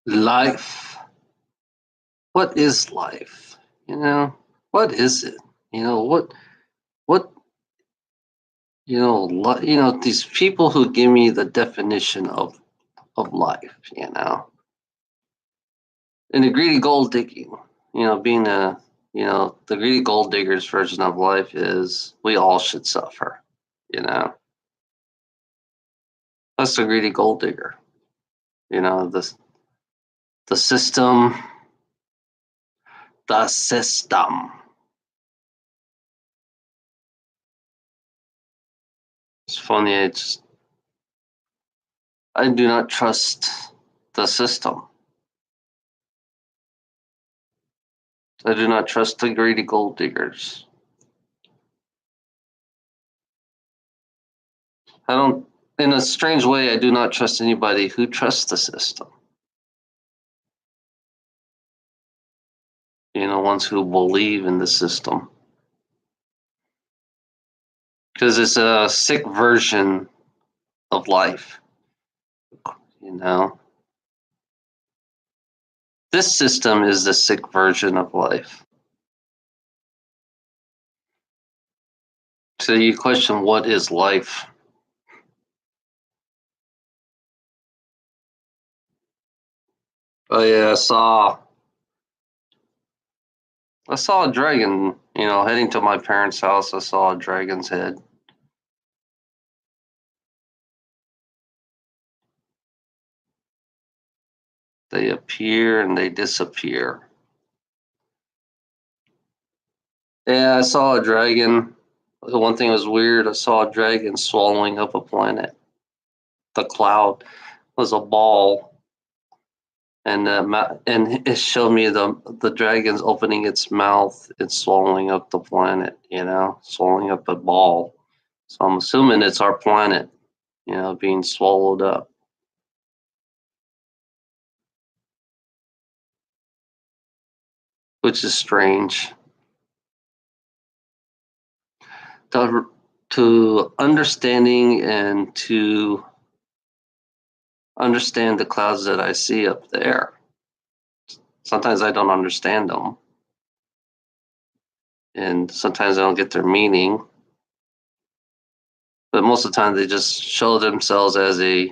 Life. What is life? You know, what is it? What these people who give me the definition of life, and the greedy gold digging, being the greedy gold diggers version of life is we all should suffer, you know. That's the greedy gold digger, you know, the system, the system. It's funny, I do not trust the system. I do not trust the greedy gold diggers. I don't, in a strange way, I do not trust anybody who trusts the system. Ones who believe in the system. Because it's a sick version of life, you know. This system is the sick version of life. So you question, what is life? Oh yeah, I saw a dragon, heading to my parents' house. I saw a dragon's head. They appear and they disappear. Yeah, I saw a dragon. The one thing was weird. I saw a dragon swallowing up a planet. The cloud was a ball, and and it showed me the dragon's opening its mouth and swallowing up the planet. Swallowing up a ball. So I'm assuming it's our planet, being swallowed up, which is strange. To understanding and to understand the clouds that I see up there. Sometimes I don't understand them, and sometimes I don't get their meaning. But most of the time, they just show themselves as a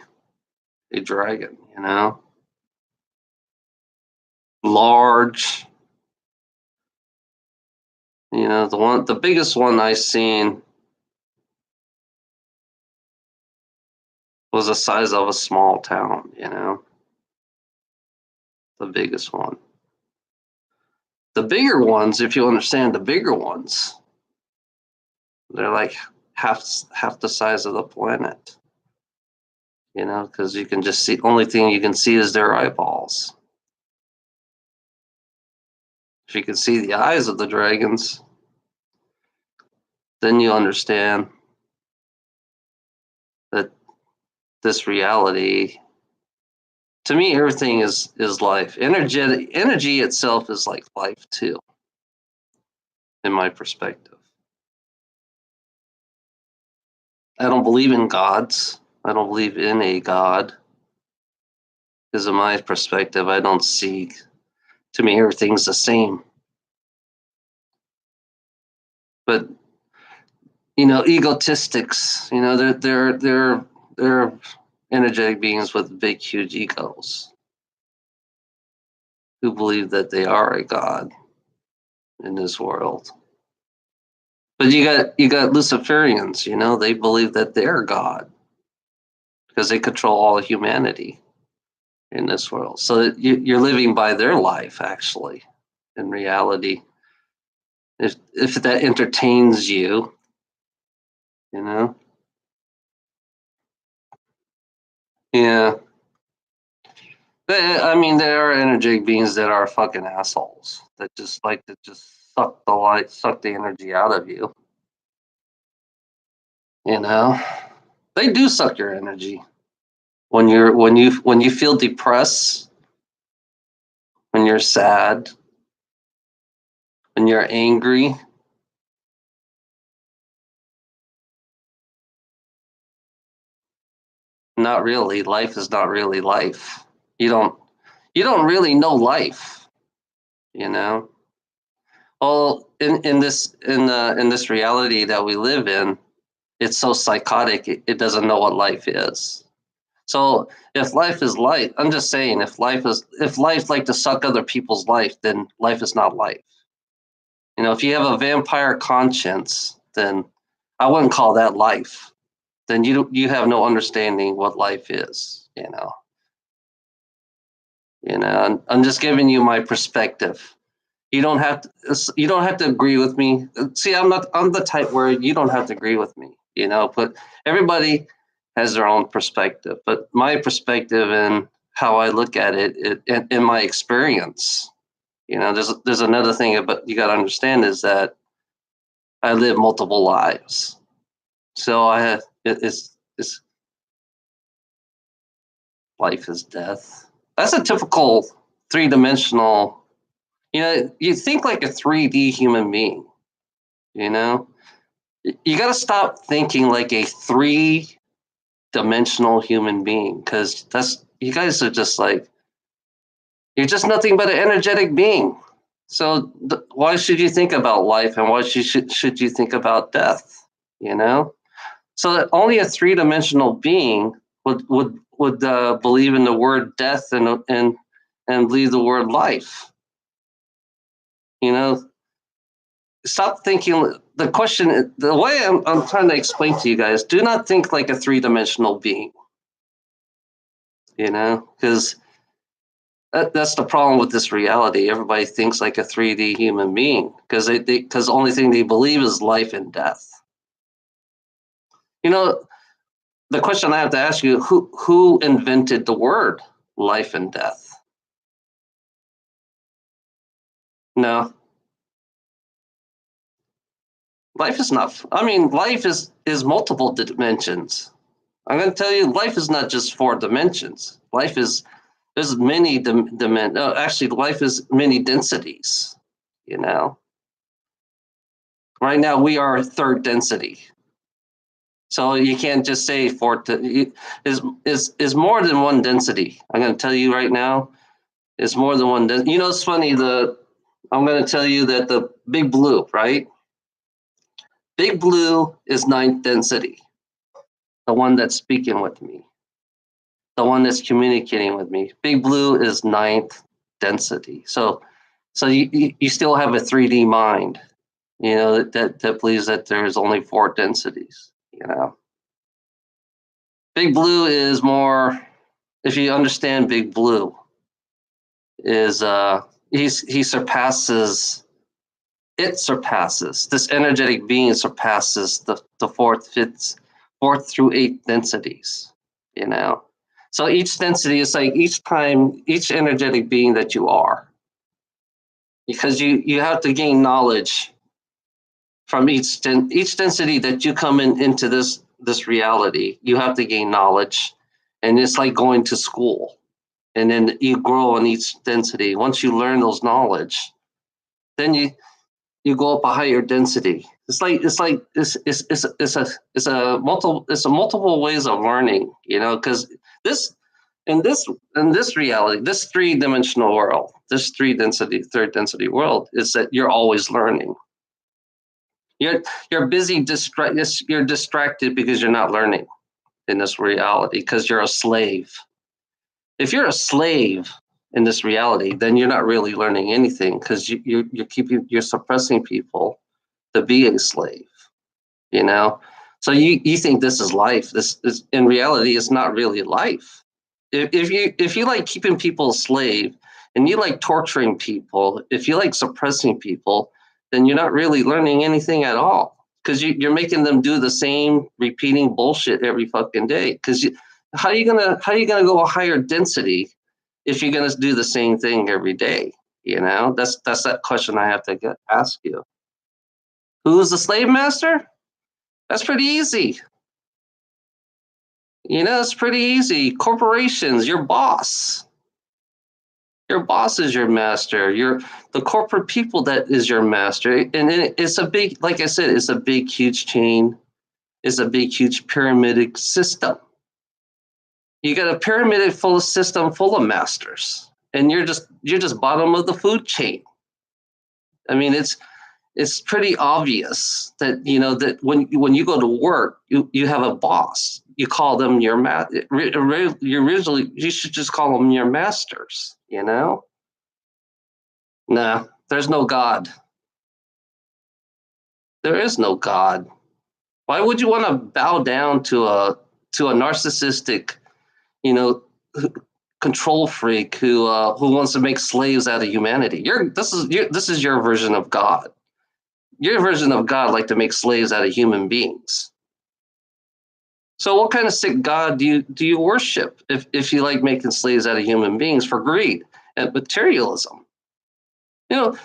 dragon. Large. The biggest one I seen was the size of a small town. The biggest one. The bigger ones, if you understand the bigger ones, they're like half the size of the planet. Because you can just see, only thing you can see is their eyeballs. If you can see the eyes of the dragons, then you understand that this reality, to me, everything is life. Energy itself is like life too, in my perspective. I don't believe in gods. I don't believe in a god. Because in my perspective, I don't see, to me, everything's the same. But egotistics, they're energetic beings with big, huge egos who believe that they are a god in this world. But you got Luciferians, they believe that they're God because they control all of humanity in this world. So you're living by their life, actually, in reality. If that entertains you, you know, yeah. I mean, there are energetic beings that are fucking assholes that just like to just suck the energy out of you. You know, they do suck your energy when you feel depressed, when you're sad, when you're angry. Not really. Life is not really life. You don't you don't really know life, you know. Well, in this reality that we live in, it's so psychotic. It doesn't know what life is. So if life is life, I'm just saying, if life like to suck other people's life, then life is not life. You know, if you have a vampire conscience, then I wouldn't call that life. Then you have no understanding what life is. I'm just giving you my perspective. You don't have to agree with me. See, I'm the type where you don't have to agree with me, but everybody has their own perspective. But my perspective and how I look at it, in my experience, there's another thing but you got to understand is that I live multiple lives. So I have it's life is death. That's a typical three-dimensional. You think like a 3D human being, you know? You got to stop thinking like a three-dimensional human being because you guys are just like, you're just nothing but an energetic being. So why should you think about life and why should you think about death, you know? So that only a three-dimensional being would believe in the word death and believe the word life. You know, stop thinking. The question, the way I'm trying to explain to you guys, do not think like a three-dimensional being. Because that's the problem with this reality. Everybody thinks like a 3D human being because because the only thing they believe is life and death. You know, the question I have to ask you: who invented the word life and death? No, life is not. I mean, life is multiple dimensions. I'm going to tell you, life is not just four dimensions. Life is there's many dimensions. Actually, life is many densities. You know, right now we are third density. So you can't just say is more than one density. I'm going to tell you right now, it's more than one. It's funny. I'm going to tell you that the Big Blue, right? Big Blue is ninth density, the one that's speaking with me, the one that's communicating with me. Big Blue is ninth density. So you still have a 3D mind, that believes that there's only four densities. Big Blue is more. If you understand Big Blue, is he surpasses. It surpasses this energetic being surpasses the fourth through eighth densities. You know, so each density is like each energetic being that you are, because you have to gain knowledge from each density that you come into this reality. You have to gain knowledge, and it's like going to school, and then you grow in each density. Once you learn those knowledge, then you go up a higher density. It's a multiple ways of learning, because this in this reality, this three-dimensional world, this third density world, is that you're always learning. You're busy you're distracted because you're not learning in this reality because you're a slave. If you're a slave in this reality, then you're not really learning anything because you're suppressing people to be a slave. You know, so you think this is life. This is in reality, it's not really life. If you like keeping people a slave and you like torturing people, if you like suppressing people, then you're not really learning anything at all because you're making them do the same repeating bullshit every fucking day. Because how are you gonna go a higher density if you're gonna do the same thing every day? That's that question I have to ask you. Who's the slave master? That's pretty easy. It's pretty easy. Corporations, your boss. Your boss is your master. The corporate people that is your master. And it's a big, like I said, it's a big, huge chain. It's a big, huge pyramidal system. You got a pyramid system full of masters. and you're just bottom of the food chain. I mean, it's pretty obvious that that when you go to work, you have a boss. You call them your you should just call them your masters. Nah, there's no God. There is no God. Why would you want to bow down to a narcissistic, you know, control freak who wants to make slaves out of humanity? This is your version of God. Your version of God like to make slaves out of human beings. So what kind of sick God do you worship if you like making slaves out of human beings for greed and materialism? You know,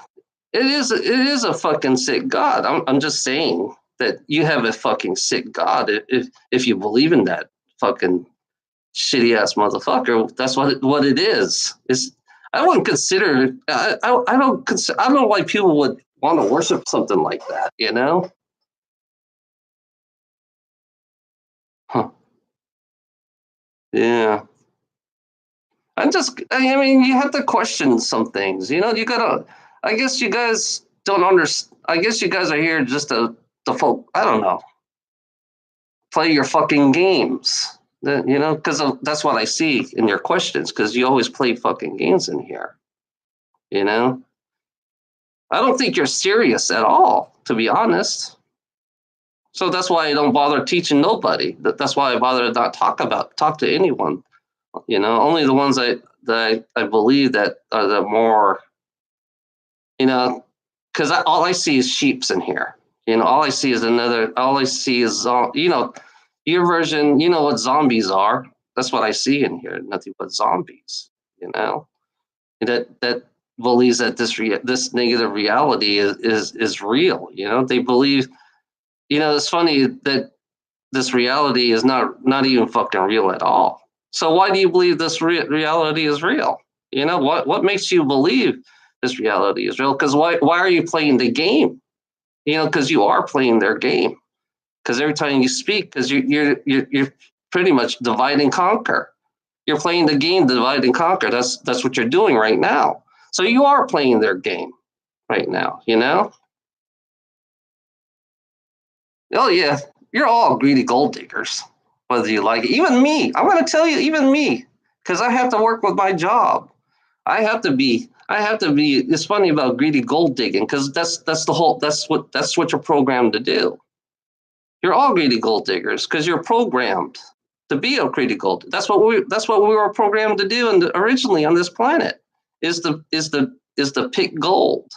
it is a fucking sick God. I'm just saying that you have a fucking sick God if you believe in that fucking shitty ass motherfucker. That's what it is. It's I wouldn't consider I don't know why people would want to worship something like that. Huh. Yeah. I mean, you have to question some things. You gotta. I guess you guys don't understand. I guess you guys are here just to folk. I don't know. Play your fucking games. Because that's what I see in your questions. Because you always play fucking games in here. You know. I don't think you're serious at all, to be honest. So that's why I don't bother teaching nobody. That's why I bother not talk to anyone. Only the ones that I believe that are the more, because all I see is sheeps in here. All I see is all I see is, your version, what zombies are. That's what I see in here. Nothing but zombies, that believes that this negative reality is real. They believe, it's funny that this reality is not even fucking real at all. So why do you believe this reality is real? What makes you believe this reality is real? Because why are you playing the game? Because you are playing their game. Because every time you speak, because you're pretty much divide and conquer. You're playing the game, divide and conquer. That's what you're doing right now. So you are playing their game right now. Oh yeah, you're all greedy gold diggers, whether you like it. Even me, I'm going to tell you, even me, because I have to work with my job. I have to be. It's funny about greedy gold digging because that's what you're programmed to do. You're all greedy gold diggers because you're programmed to be a greedy gold. That's what we were programmed to do originally on this planet is to pick gold.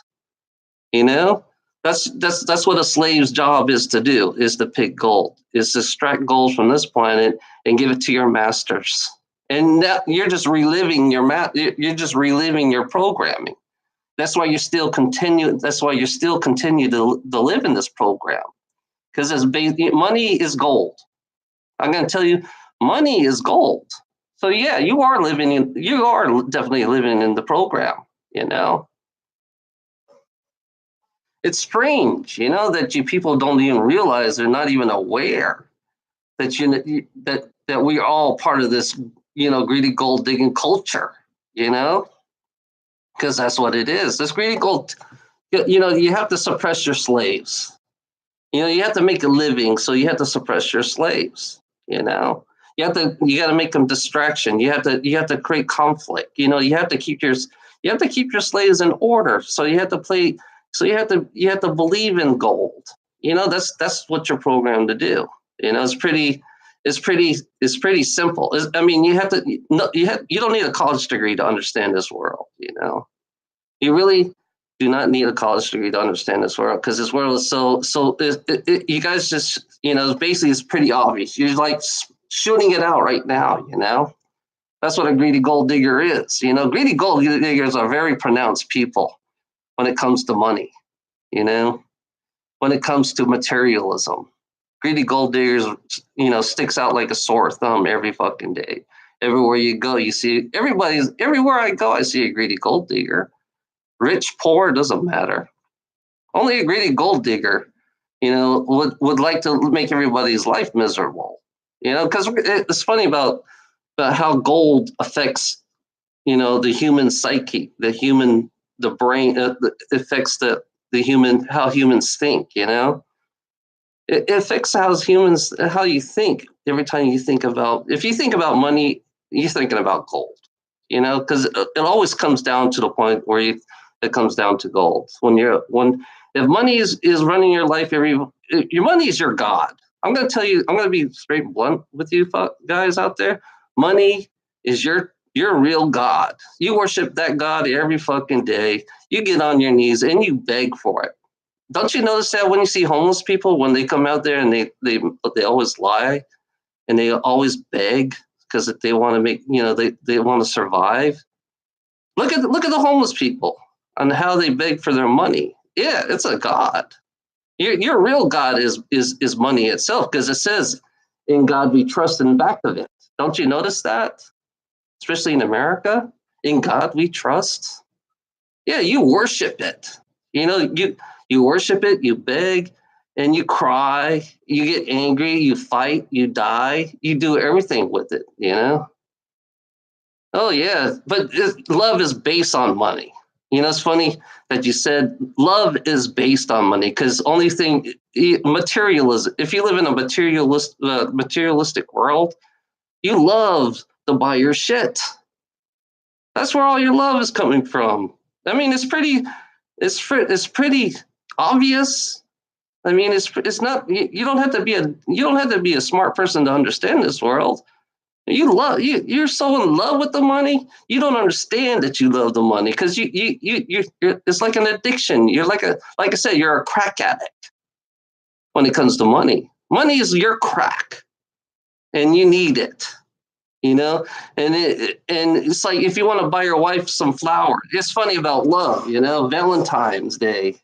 You know, that's what a slave's job is to do, is to pick gold, is to extract gold from this planet and give it to your masters. And that, you're just reliving your programming. That's why you still continue to live in this program. Because money is gold. I'm going to tell you, money is gold. So yeah, you are definitely living in the program, you know. It's strange, that you people don't even realize, they're not even aware that that we're all part of this, greedy gold digging culture, because that's what it is. This greedy gold, you have to suppress your slaves. You have to make a living, so you have to suppress your slaves. You got to make them distraction. You have to create conflict. You have to keep your slaves in order. So you have to play. So you have to believe in gold. That's what you're programmed to do. It's pretty simple. I mean, you don't need a college degree to understand this world. You really do not need a college degree to understand this world, because this world is you guys just, basically it's pretty obvious. You're like shooting it out right now. That's what a greedy gold digger is. Greedy gold diggers are very pronounced people when it comes to money, when it comes to materialism. Greedy gold diggers, sticks out like a sore thumb every fucking day. Everywhere you go, you see everywhere I go, I see a greedy gold digger. Rich, poor, doesn't matter. Only a greedy gold digger, would like to make everybody's life miserable. Because it's funny about how gold affects the human psyche, the brain, it affects the human, how humans think. It affects how you think every time you think about. If you think about money, you're thinking about gold. Because it always comes down to the point where it comes down to gold. When if money is running your life, your money is your god. I'm gonna tell you. I'm gonna be straight blunt with you guys out there. Money is your real god. You worship that god every fucking day. You get on your knees and you beg for it. Don't you notice that when you see homeless people, when they come out there and they always lie and they always beg because they want to they want to survive. Look at the homeless people and how they beg for their money. Yeah, it's a god. Your real god is money itself, because it says, "In God we trust," in the back of it. Don't you notice that? Especially in America, in God we trust. Yeah, you worship it. You worship it, you beg, and you cry, you get angry, you fight, you die, you do everything with it. Oh yeah, but love is based on money. It's funny that you said love is based on money, because only thing materialism. If you live in a materialistic world, you love to buy your shit. That's where all your love is coming from. I mean, it's pretty obvious. I mean, it's not. You don't have to be a smart person to understand this world. You're so in love with the money. You don't understand that you love the money, because it's like an addiction. You're like I said, you're a crack addict when it comes to money. Money is your crack, and you need it. You know, and it's like if you want to buy your wife some flowers. It's funny about love. Valentine's Day.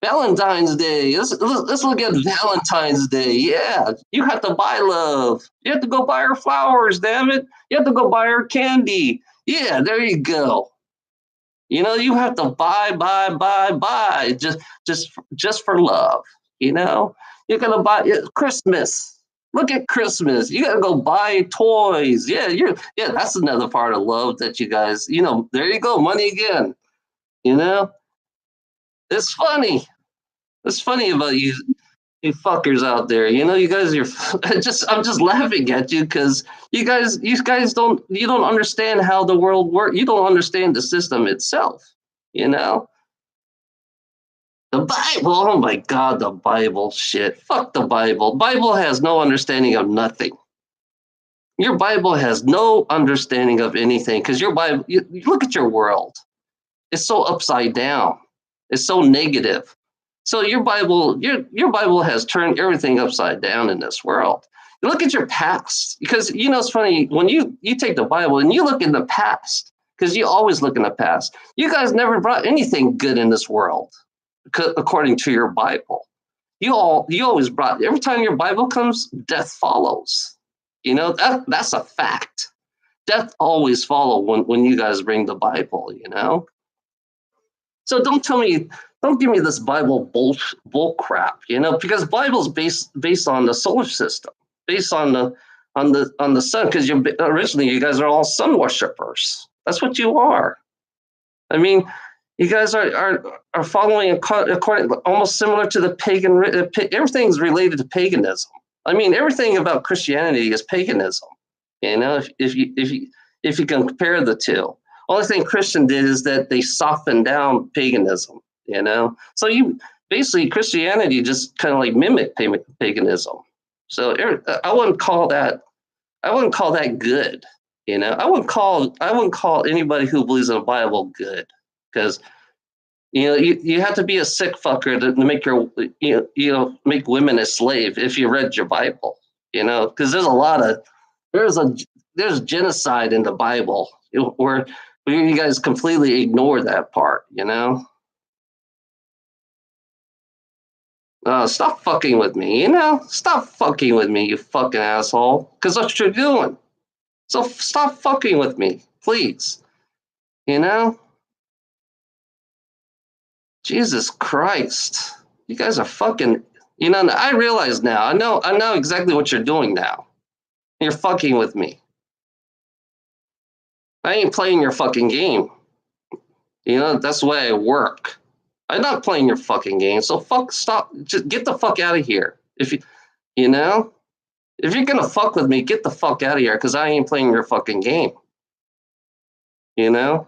Valentine's Day. Let's look at Valentine's Day. Yeah, you have to buy love. You have to go buy her flowers. Damn it! You have to go buy her candy. Yeah, there you go. You have to buy just for love. You're gonna buy Christmas. Look at Christmas. You gotta go buy toys. Yeah. That's another part of love that you guys. There you go. Money again. You know, it's funny. It's funny about you fuckers out there. You guys are I'm just laughing at you, because you guys don't understand how the world works. You don't understand the system itself. You know? The Bible, oh my god, the Bible shit. Fuck the Bible. Bible has no understanding of nothing. Your Bible has no understanding of anything, because your Bible, you look at your world. It's so upside down. It's so negative. So your Bible has turned everything upside down in this world. You look at your past, because it's funny when you take the Bible and you look in the past, because you always look in the past. You guys never brought anything good in this world, according to your Bible. You always brought, every time your Bible comes, death follows. That's a fact. Death always follows when you guys bring the Bible. So don't give me this Bible bull crap, because Bible's based on the solar system, based on the sun, because originally you guys are all sun worshippers. That's what you are. I mean, you guys are following according, almost similar to the pagan. Everything's related to paganism. I mean, everything about Christianity is paganism. If you can compare the two. Only thing Christian did is that they softened down paganism. So you basically, Christianity just kind of like mimicked paganism. So I wouldn't call that good. I wouldn't call anybody who believes in the Bible good, because you have to be a sick fucker to make make women a slave if you read your Bible. Because there's genocide in the Bible, where you guys completely ignore that part. Stop fucking with me. Stop fucking with me, you fucking asshole. Because that's what you're doing. So stop fucking with me, please. Jesus Christ. You guys are fucking. I realize now. I know exactly what you're doing now. You're fucking with me. I ain't playing your fucking game. You know, that's the way I work. I'm not playing your fucking game. So stop. Just get the fuck out of here. You know, if you're gonna fuck with me, get the fuck out of here because I ain't playing your fucking game. You know,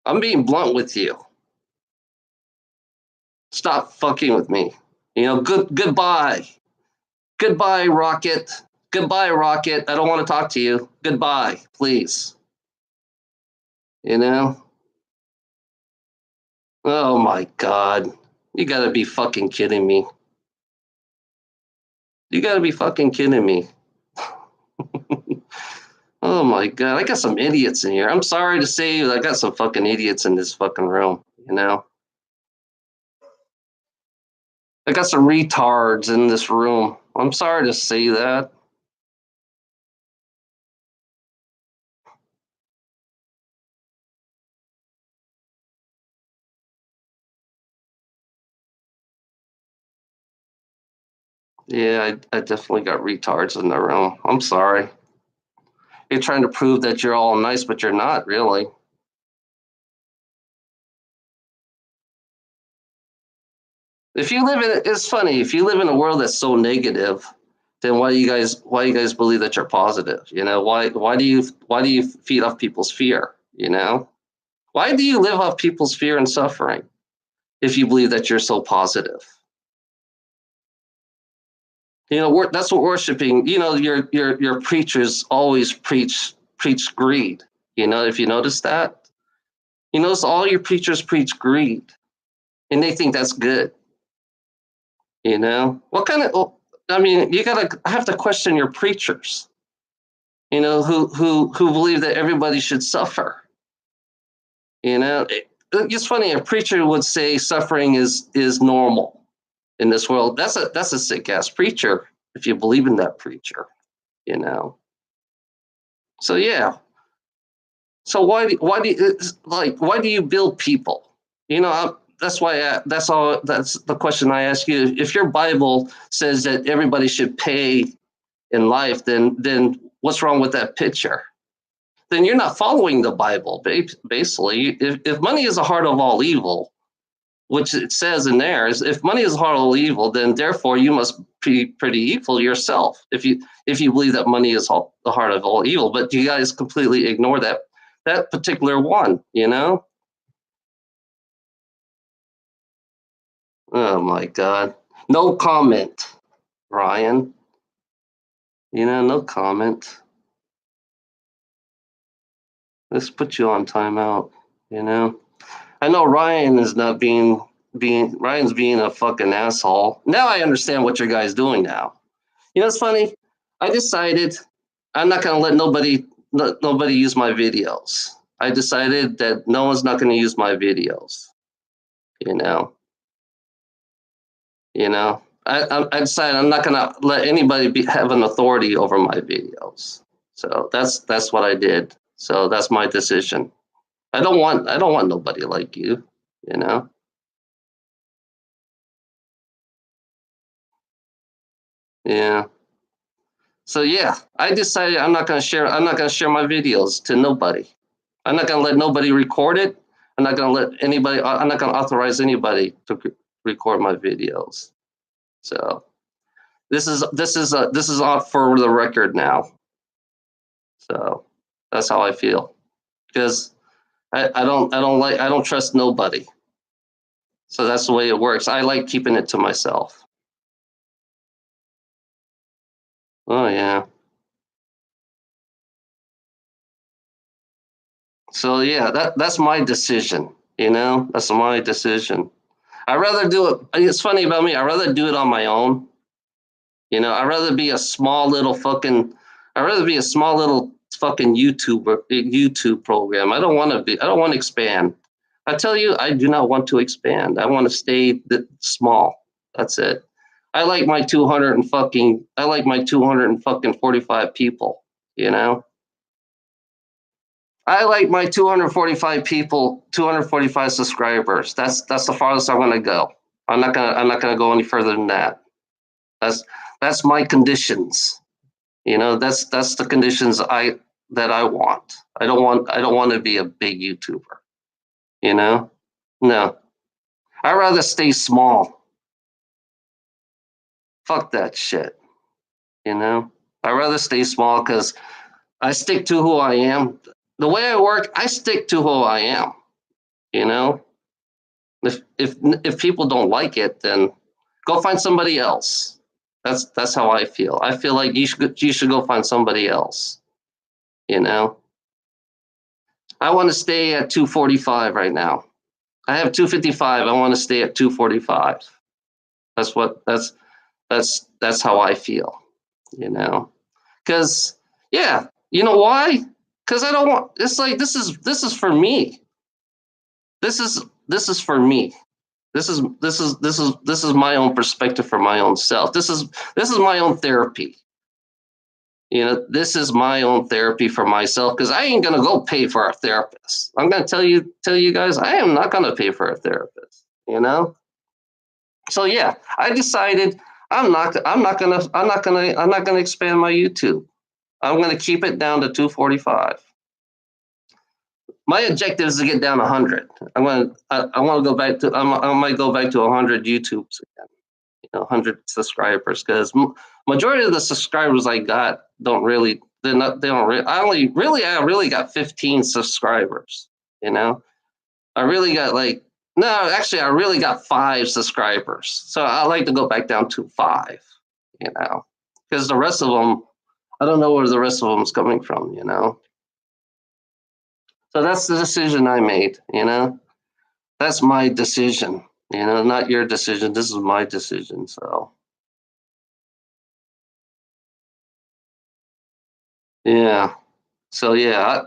I'm being blunt with you. Stop fucking with me. You know, goodbye. Goodbye, Rocket. Goodbye, Rocket. I don't want to talk to you. Goodbye, please. You know? Oh my God. You gotta be fucking kidding me. You gotta be fucking kidding me. Oh my God. I got some idiots in here. I'm sorry to say, I got some fucking idiots in this fucking room, you know? I got some retards in this room. I'm sorry to say that. Yeah, I definitely got retards in the room. I'm sorry. You're trying to prove that you're all nice, but you're not really. If you live in it's funny, if you live in a world that's so negative, then why you guys believe that you're positive? You know, why do you feed off people's fear, you know? Why do you live off people's fear and suffering if you believe that you're so positive? You know, that's what worshiping, you know, your preachers always preach greed. You know, if you notice that, you notice all your preachers preach greed and they think that's good. You know, what kind of? I mean, you gotta have to question your preachers. You know, who believe that everybody should suffer. You know, it's funny. A preacher would say suffering is normal in this world. That's a sick ass preacher if you believe in that preacher. You know. So yeah. So why do you build people? You know, that's why that's all. That's the question I ask you. If your Bible says that everybody should pay in life, then what's wrong with that picture? Then you're not following the Bible. Basically, if money is the heart of all evil, which it says in there, is if money is the heart of all evil, then therefore you must be pretty evil yourself. If you believe that money is the heart of all evil, but you guys completely ignore that particular one. You know? Oh my God! No comment, Ryan. You know, no comment. Let's put you on timeout. You know. I know Ryan is not Ryan's being a fucking asshole. Now I understand what your guy's doing now. You know, it's funny. I decided I'm not gonna let nobody use my videos. I decided that no one's not gonna use my videos. You know, I decided I'm not gonna let anybody have an authority over my videos. So that's what I did. So that's my decision. I don't want nobody like you. You know. Yeah. So yeah, I decided I'm not gonna share my videos to nobody. I'm not gonna let nobody record it. I'm not gonna authorize anybody to record my videos. So this is off for the record now. So that's how I feel. Because I don't trust nobody. So that's the way it works. I like keeping it to myself. Oh yeah. So yeah, that's my decision. You know, that's my decision. I'd rather do it. It's funny about me. I'd rather do it on my own. You know, I'd rather be a small little fucking YouTube program. I don't want to expand. I tell you, I do not want to expand. I want to stay small. That's it. I like my 200 and fucking 45 people, you know? I like my 245 people, 245 subscribers. That's the farthest I'm gonna go. I'm not gonna go any further than that. That's that's my conditions. You know, that's the conditions that I want. I don't want to be a big YouTuber, you know? No. I'd rather stay small. Fuck that shit, you know? I'd rather stay small because I stick to who I am. The way I work, I stick to who I am, you know? If people don't like it, then go find somebody else. That's how I feel. I feel like you should go find somebody else, you know? I want to stay at 245 right now. I have 255. I want to stay at 245. That's how I feel, you know. Cuz yeah, you know why? Cuz I don't want it's like this is for me. This is for me. This is my own perspective for my own self. This is my own therapy. You know, this is my own therapy for myself because I ain't gonna go pay for a therapist. I'm gonna tell you guys, I am not gonna pay for a therapist. You know, so yeah, I decided I'm not gonna expand my YouTube. I'm gonna keep it down to 245. My objective is to get down 100. I want to go back to I might go back to 100 YouTubes again. You know, 100 subscribers because majority of the subscribers I got don't really they don't really I really got 15 subscribers, you know. I really got like no, actually I really got 5 subscribers. So I like to go back down to 5, you know. Cuz the rest of them I don't know where the rest of them is coming from, you know. So that's the decision I made, you know. That's my decision, you know, not your decision. This is my decision, so yeah. So yeah,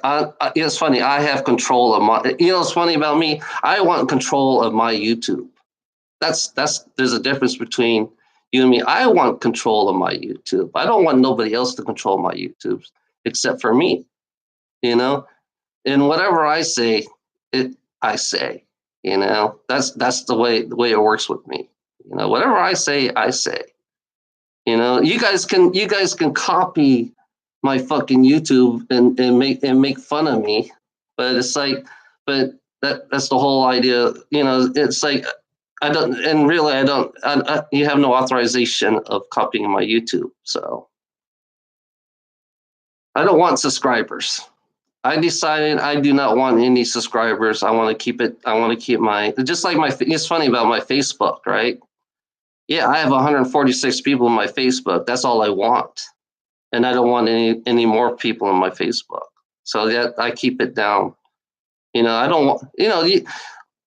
it's funny. I have control of my. You know, it's funny about me. I want control of my YouTube. That's. There's a difference between you and me. I want control of my YouTube. I don't want nobody else to control my YouTube except for me. You know, and whatever I say, it I say. You know, that's the way it works with me. You know, whatever I say, I say. You know, you guys can copy my fucking YouTube and make fun of me, but it's like, but that's the whole idea. You know, it's like I don't, and really I don't. You have no authorization of copying my YouTube, so I don't want subscribers. I decided I do not want any subscribers. I want to keep it. I want to keep my just like my. It's funny about my Facebook, right? Yeah, I have 146 people in my Facebook. That's all I want, and I don't want any more people in my Facebook. So that I keep it down. You know, I don't want. You know,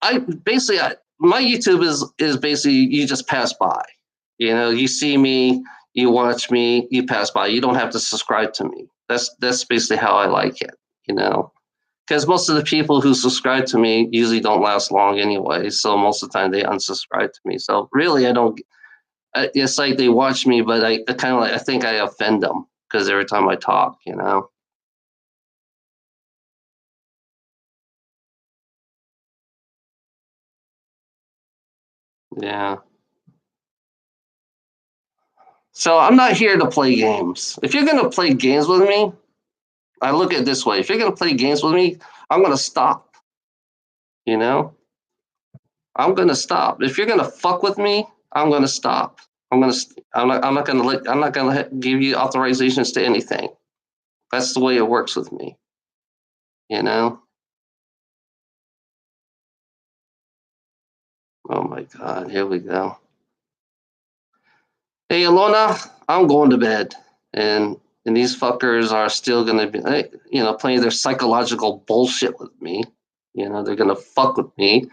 I basically my YouTube is basically you just pass by. You know, you see me, you watch me, you pass by. You don't have to subscribe to me. That's basically how I like it. You know, because most of the people who subscribe to me usually don't last long anyway. So most of the time they unsubscribe to me. So really, I don't. It's like they watch me, but I kind of like I think I offend them because every time I talk, you know. Yeah. So I'm not here to play games. If you're gonna play games with me, I look at it this way. If you're gonna play games with me, I'm gonna stop. You know, I'm gonna stop. If you're gonna fuck with me, I'm gonna stop. I'm not gonna I'm not gonna give you authorizations to anything. That's the way it works with me. You know. Oh my God. Here we go. Hey, Alona, I'm going to bed, and these fuckers are still gonna be, you know, playing their psychological bullshit with me. You know, they're gonna fuck with me.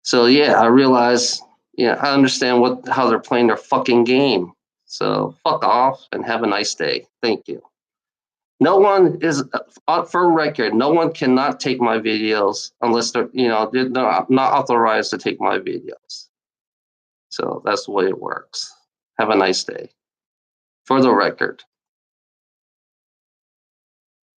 So yeah, I realize, yeah, I understand how they're playing their fucking game. So fuck off and have a nice day. Thank you. No one is for record. No one cannot take my videos unless they're not authorized to take my videos. So that's the way it works. Have a nice day. For the record.